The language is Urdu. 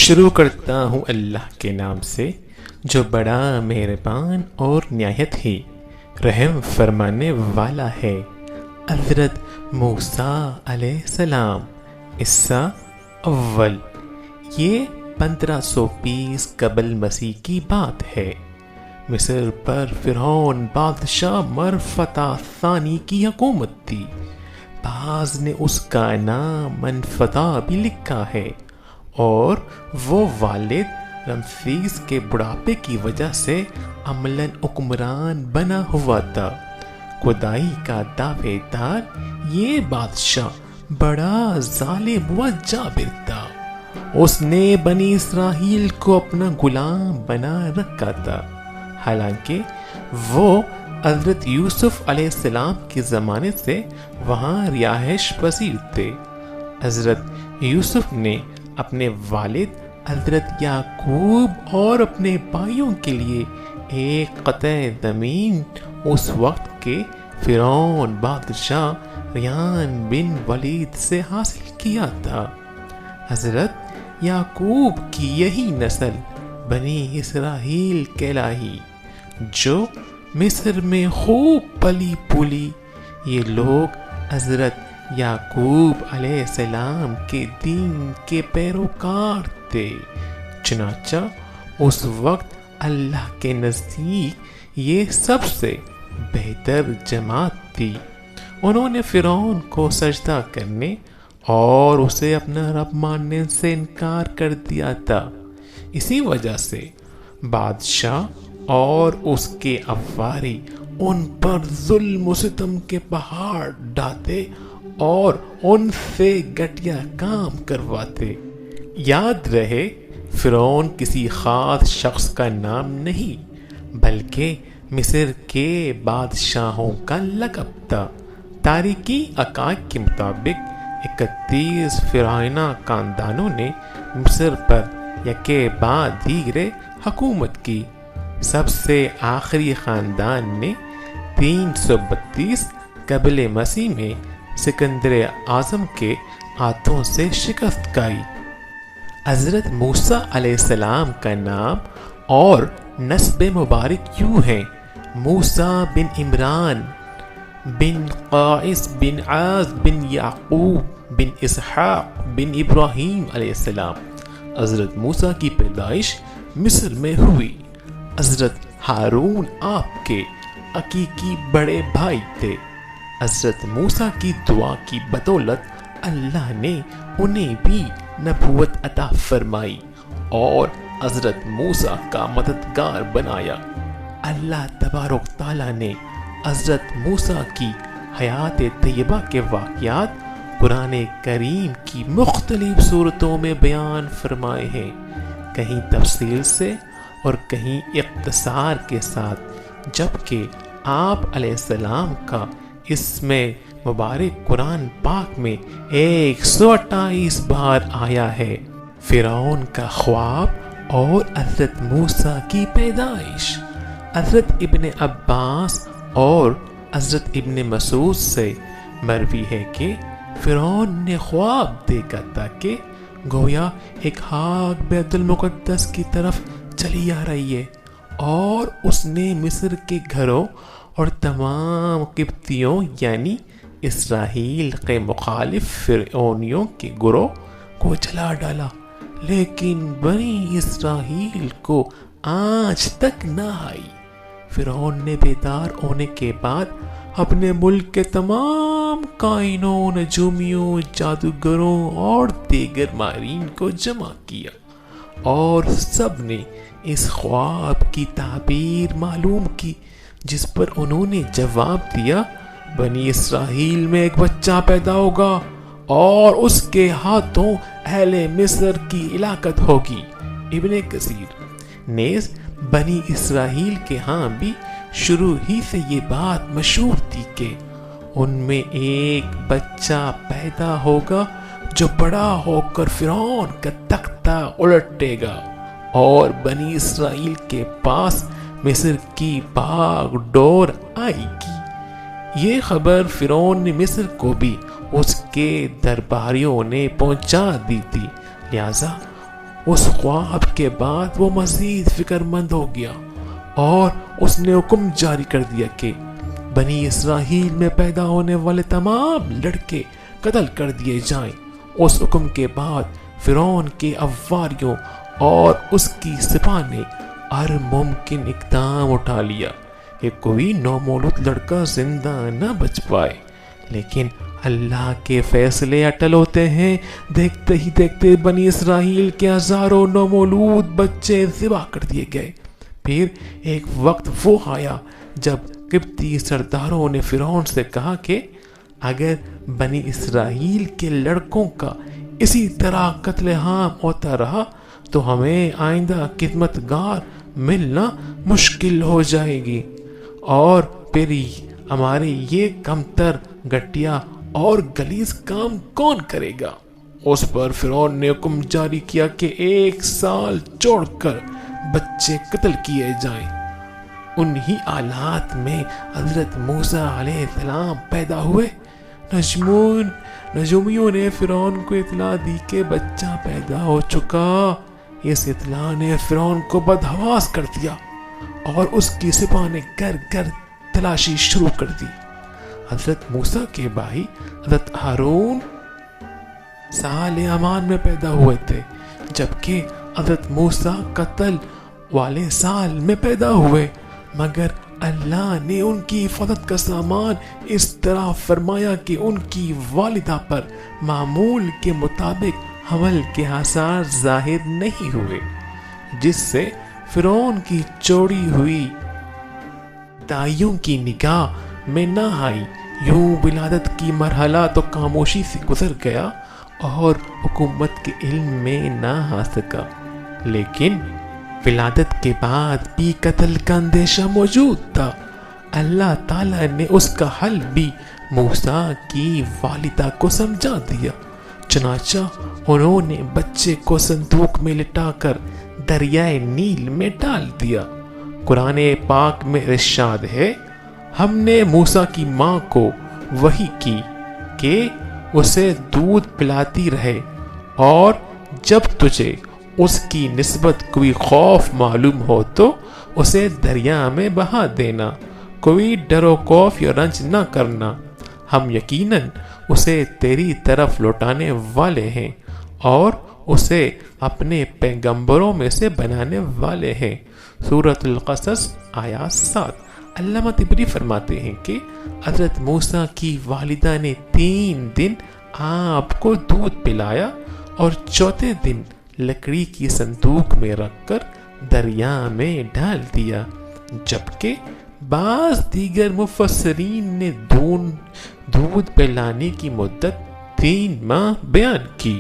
شروع کرتا ہوں اللہ کے نام سے جو بڑا مہربان اور نہایت ہی رحم فرمانے والا ہے۔ حضرت موسیٰ علیہ السلام حصہ اول۔ یہ 1520 قبل مسیح کی بات ہے۔ مصر پر فرعون بادشاہ مرفتہ ثانی کی حکومت تھی۔ بعض نے اس کا نام منفتح بھی لکھا ہے، اور وہ والد رمسیس کے بڑھاپے کی وجہ سے عملاً حکمران بنا ہوا تھا۔ خدائی کا دعوے دار یہ بادشاہ بڑا ظالم و جابر تھا۔ اس نے بنی اسرائیل کو اپنا غلام بنا رکھا تھا، حالانکہ وہ حضرت یوسف علیہ السلام کے زمانے سے وہاں رہائش پذیر تھے۔ حضرت یوسف نے اپنے والد حضرت یعقوب اور اپنے بھائیوں کے لیے ایک قطع زمین اس وقت کے فرعون بادشاہ ریان بن ولید سے حاصل کیا تھا۔ حضرت یعقوب کی یہی نسل بنی اسرائیل کہلائی جو مصر میں خوب پلی پھولی۔ یہ لوگ حضرت یعقوب علیہ السلام کے دین کے پیروکار تھے، چنانچہ اس وقت اللہ کے نزدیک یہ سب سے بہتر جماعت تھی۔ انہوں نے فرعون کو سجدہ کرنے اور اسے اپنا رب ماننے سے انکار کر دیا تھا۔ اسی وجہ سے بادشاہ اور اس کے عواری ان پر ظلم و ستم کے پہاڑ ڈالتے اور ان سے گھٹیا کام کرواتے۔ یاد رہے، فرعون کسی خاص شخص کا نام نہیں بلکہ مصر کے بادشاہوں کا لقب تھا۔ تاریخی حقائق کے مطابق 31 فرعونہ خاندانوں نے مصر پر یکے بعد دیگرے حکومت کی۔ سب سے آخری خاندان نے 332 قبل مسیح میں سکندر اعظم کے ہاتھوں سے شکست کھائی۔ حضرت موسیٰ علیہ السلام کا نام اور نسب مبارک یوں ہے: موسیٰ بن عمران بن قائس بن عاص بن یعقوب بن اسحاق بن ابراہیم علیہ السلام۔ حضرت موسیٰ کی پیدائش مصر میں ہوئی۔ حضرت ہارون آپ کے حقیقی بڑے بھائی تھے۔ حضرت موسیٰ کی دعا کی بدولت اللہ نے انہیں بھی نبوت عطا فرمائی اور حضرت موسیٰ کا مددگار بنایا۔ اللہ تبارک تعالیٰ نے حضرت موسیٰ کی حیات طیبہ کے واقعات قرآن کریم کی مختلف صورتوں میں بیان فرمائے ہیں، کہیں تفصیل سے اور کہیں اختصار کے ساتھ، جبکہ آپ علیہ السلام کا اس میں مبارک قرآن پاک میں 128 بار آیا ہے۔ فرعون کا خواب اور حضرت موسیٰ کی پیدائش۔ حضرت ابن عباس اور حضرت ابن مسعود سے مروی ہے کہ فرعون نے خواب دیکھا تھا کہ گویا ایک آگ بیت المقدس کی طرف چلی آ رہی ہے، اور اس نے مصر کے گھروں اور تمام قبطیوں یعنی اسرائیل کے مخالف فرعونیوں کے گروہ کو جلا ڈالا، لیکن بنی اسرائیل کو آج تک نہ آئی۔ فرعون نے بیدار ہونے کے بعد اپنے ملک کے تمام کائنوں، نجومیوں، جادوگروں اور دیگر ماہرین کو جمع کیا، اور سب نے اس خواب کی تعبیر معلوم کی، جس پر انہوں نے جواب دیا: بنی اسرائیل میں ایک بچہ پیدا ہوگا اور اس کے ہاتھوں اہل مصر کی ہلاکت ہوگی۔ ابن کثیر نیز بنی اسرائیل کے ہاں بھی شروع ہی سے یہ بات مشہور تھی کہ ان میں ایک بچہ پیدا ہوگا جو بڑا ہو کر فرعون کا تختہ الٹے گا، اور بنی اسرائیل کے پاس مصر کی باغ ڈور آئے گی۔ یہ خبر فرعون نے مصر کو بھی اس کے درباریوں نے پہنچا دی تھی، لہذا اس خواب کے بعد وہ مزید فکر مند ہو گیا اور اس نے حکم جاری کر دیا کہ بنی اسرائیل میں پیدا ہونے والے تمام لڑکے قتل کر دیے جائیں۔ اس حکم کے بعد فرعون کے اواریوں اور اس کی سپاہ نے ہر ممکن اقدام اٹھا لیا کہ کوئی نومولود لڑکا زندہ نہ بچ پائے، لیکن اللہ کے فیصلے اٹل ہوتے ہیں۔ دیکھتے ہی دیکھتے بنی اسرائیل کے ہزاروں نومولود بچے ذبح کر دیے گئے۔ پھر ایک وقت وہ آیا جب قبطی سرداروں نے فرعون سے کہا کہ اگر بنی اسرائیل کے لڑکوں کا اسی طرح قتل عام ہوتا رہا تو ہمیں آئندہ خدمتگار ملنا مشکل ہو جائے گی، اور پھر ہمارے یہ کمتر، گھٹیا اور غلیظ کام کون کرے گا؟ اس پر فرعون نے حکم جاری کیا کہ 1 سال چھوڑ کر بچے قتل کیے جائیں۔ انہی حالات میں حضرت موسیٰ علیہ السلام پیدا ہوئے۔ نجومیوں نے فرعون کو اطلاع دی کہ بچہ پیدا ہو چکا۔ اس اطلاع نے فرعون کو بدحواس کر دیا اور اس کی سپاہ نے گھر گھر تلاشی شروع کر دی۔ حضرت موسیٰ کے بھائی حضرت ہارون سال امان میں پیدا ہوئے تھے، جبکہ حضرت موسیٰ قتل والے سال میں پیدا ہوئے، مگر اللہ نے ان کی حفاظت کا سامان اس طرح فرمایا کہ ان کی والدہ پر معمول کے مطابق حمل کے آثار ظاہر نہیں ہوئے، جس سے فرعون کی چوڑی ہوئی دائیوں کی نگاہ میں نہ آئی۔ یوں ولادت کی مرحلہ تو خاموشی سے گزر گیا اور حکومت کے علم میں نہ آ سکا، لیکن ولادت کے بعد بھی قتل کا اندیشہ موجود تھا۔ اللہ تعالیٰ نے اس کا حل بھی موسیٰ کی والدہ کو سمجھا دیا، چنانچہ انہوں نے بچے کو صندوق میں لٹا کر دریائے نیل میں ڈال دیا۔ قرآن پاک میں ارشاد ہے، ہم نے موسیٰ کی ماں کو وحی کی کہ اسے دودھ پلاتی رہے، اور جب تجھے اس کی نسبت کوئی خوف معلوم ہو تو اسے دریا میں بہا دینا، کوئی ڈر و خوف یا رنج نہ کرنا، ہم یقیناً اسے تیری طرف لوٹانے والے ہیں اور اسے اپنے پیغمبروں میں سے بنانے والے ہیں۔ سورۃ القصص آیات 7۔ علامہ طبری فرماتے ہیں کہ حضرت موسیٰ کی والدہ نے 3 دن آپ کو دودھ پلایا اور چوتھے دن لکڑی کی صندوق میں رکھ کر دریا میں ڈال دیا، جبکہ بعض دیگر مفسرین نے دودھ پلانے کی مدت 3 ماہ بیان کی۔